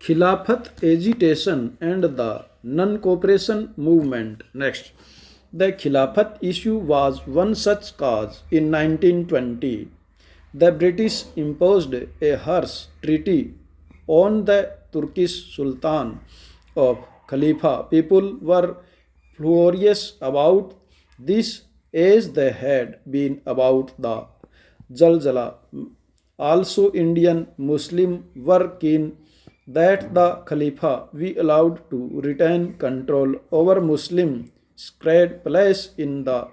Khilafat agitation and the non-cooperation movement. Next, the Khilafat issue was one such cause in 1920. The British imposed a harsh treaty on the Turkish Sultan of Khalifa. People were furious about this as they had been about the Zalzala. Also, Indian Muslims were keen that the Khalifa be allowed to retain control over Muslim sacred place in the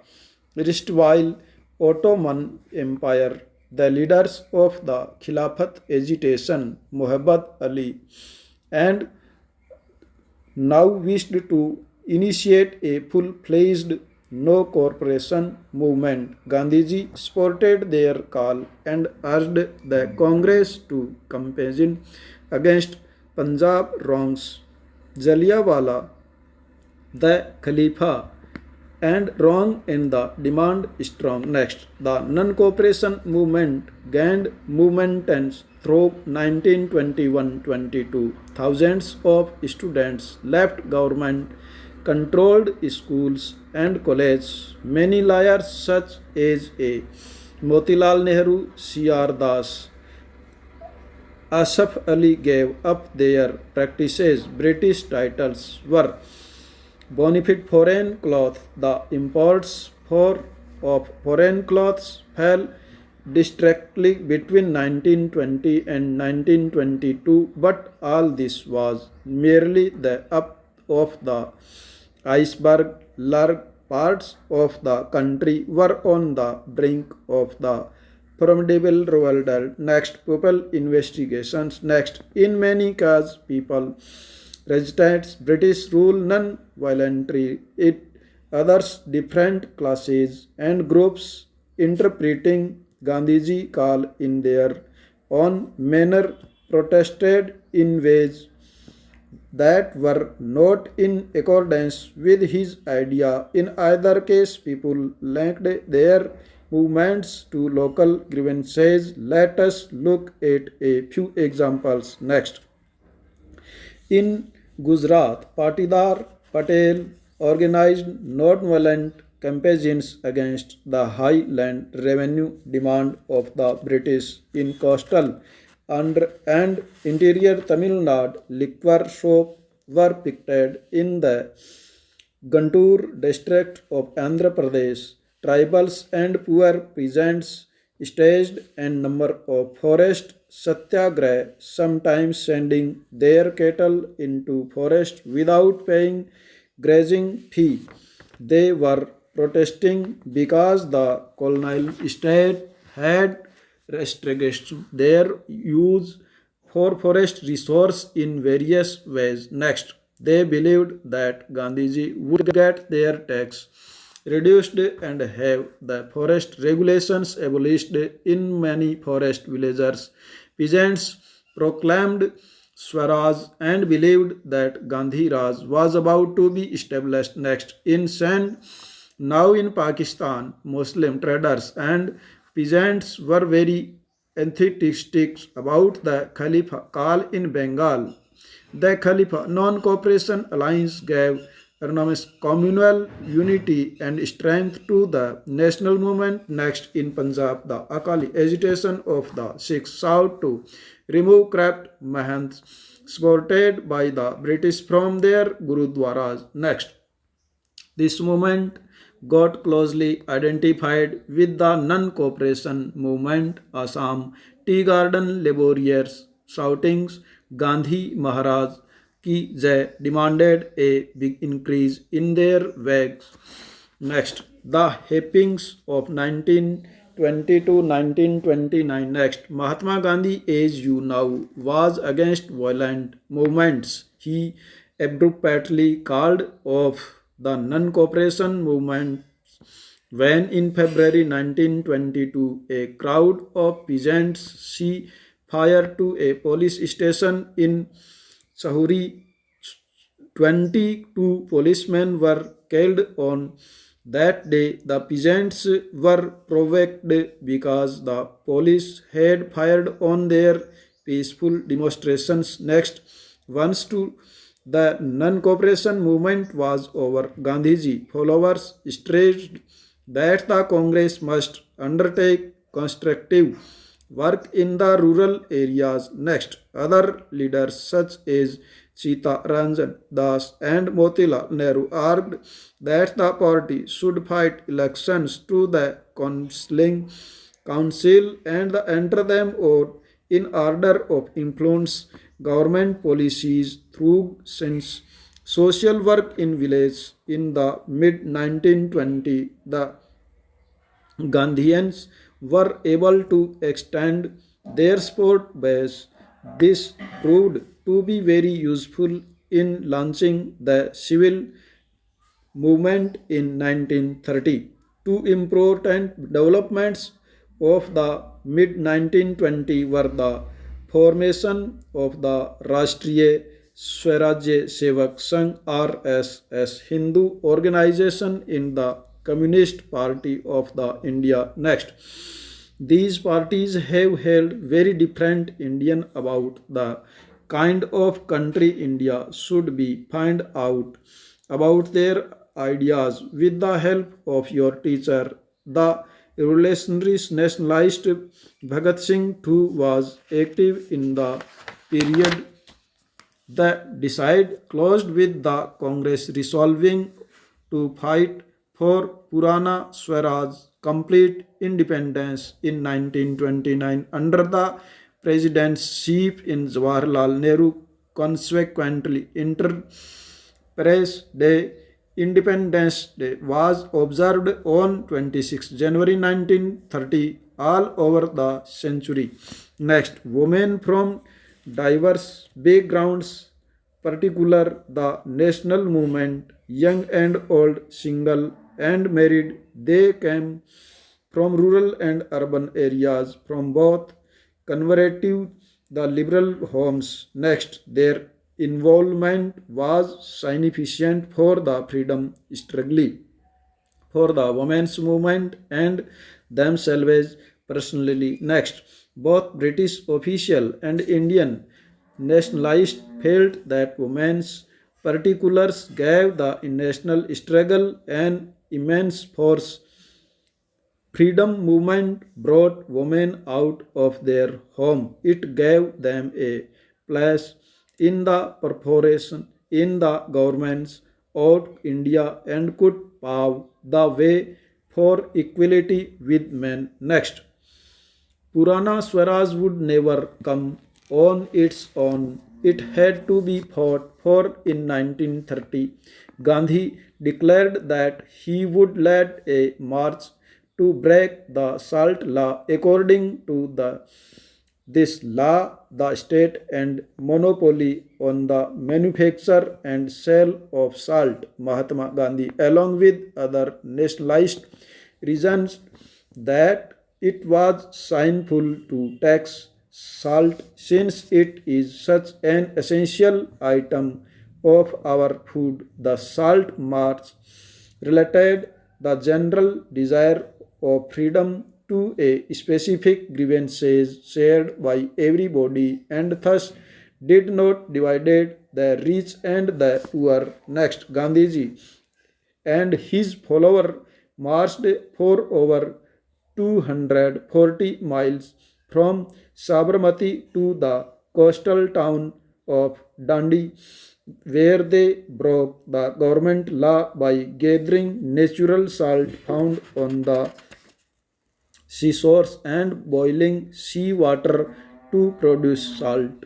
erstwhile Ottoman Empire. The leaders of the Khilafat agitation, Muhammad Ali, and now wished to initiate a full-fledged no cooperation movement. Gandhiji supported their call and urged the Congress to campaign against Punjab wrongs. Jallianwala, the Khalifa, and wrong in the demand strong. Next, the non-cooperation movement gained momentum through 1921-22. Thousands of students left government-controlled schools and colleges. Many lawyers such as A. Motilal Nehru, C.R. Das, Asaf Ali gave up their practices. British titles were benefit foreign cloth. The imports of foreign cloths fell distinctly between 1920 and 1922, but all this was merely the up of the iceberg. Large parts of the country were on the brink of the formidable revolt. Next, people investigations. Next, in many cases, people resisted British rule non-violently. It others different classes and groups interpreting Gandhiji call in their own manner protested in ways that were not in accordance with his idea. In either case, people linked their movements to local grievances. Let us look at a few examples next. In Gujarat, Patidar Patel organized non-violent campaigns against the high land revenue demand of the British. In coastal and interior Tamil Nadu, liquor shops were picketed. In the Guntur district of Andhra Pradesh, tribals and poor peasants staged a number of forest satyagraha, sometimes sending their cattle into forest without paying grazing fee. They were protesting because the colonial state had restricted their use for forest resource in various ways. Next, they believed that Gandhiji would get their tax reduced and have the forest regulations abolished. In many forest villages, peasants proclaimed Swaraj and believed that Gandhi Raj was about to be established. Next, in Sindh, now in Pakistan, Muslim traders and peasants were very enthusiastic about the Khalifa call in Bengal. The Khalifa non-cooperation alliance gave enormous communal unity and strength to the national movement. Next, in Punjab, the Akali agitation of the Sikhs sought to remove corrupt mahants supported by the British from their gurudwaras. Next, this movement got closely identified with the non-cooperation movement. Assam Tea Garden laborers shouting Gandhi Maharaj Ki Jai demanded a big increase in their wages. Next, the happenings of 1920 to 1929. Next, Mahatma Gandhi, as you know, was against violent movements. He abruptly called off the non-cooperation movement when in February 1922 a crowd of peasants set fire to a police station in Sahuri. 22 policemen were killed on that day. The peasants were provoked because the police had fired on their peaceful demonstrations. Next, Once to the non-cooperation movement was over, Gandhiji followers stressed that the Congress must undertake constructive work in the rural areas next. Other leaders such as Sita Ranjan Das and Motilal Nehru argued that the party should fight elections to the council and enter them or in order of influence government policies through since social work in village in the mid 1920 the Gandhians were able to extend their support base. This proved to be very useful in launching the civil movement in 1930. Two important developments of the mid 1920 were the formation of the Rashtriya Swarajya Sevak Sangh RSS Hindu organization in the Communist Party of the India next. These parties have held very different Indian about the kind of country India should be find out about their ideas with the help of your teacher. The revolutionary nationalist Bhagat Singh too was active in the period. The decide closed with the Congress resolving to fight for Purana Swaraj complete independence in 1929 under the presidency in Jawaharlal Nehru. Consequently, Press Day, Independence Day was observed on 26 January 1930 all over the century. Next, women from diverse backgrounds, particular the national movement, young and old, single and married, they came from rural and urban areas, from both conservative the liberal homes. Next, their involvement was significant for the freedom struggle, for the women's movement and themselves personally. Next, both British official and Indian nationalists felt that women's particulars gave the national struggle an immense force. Freedom movement brought women out of their home. It gave them a place in the corporation, in the governments of India and could pave the way for equality with men. Next, Purana Swaraj would never come on its own. It had to be fought for in 1930. Gandhi declared that he would lead a march to break the salt law. According to this law, the state and monopoly on the manufacture and sale of salt. Mahatma Gandhi, along with other nationalist reasons that it was sinful to tax salt since it is such an essential item of our food. The salt march related the general desire of freedom to a specific grievances shared by everybody and thus did not divide the rich and the poor. Next, Gandhiji and his follower marched for over 240 miles from Sabarmati to the coastal town of Dandi, where they broke the government law by gathering natural salt found on the seashores and boiling sea water to produce salt.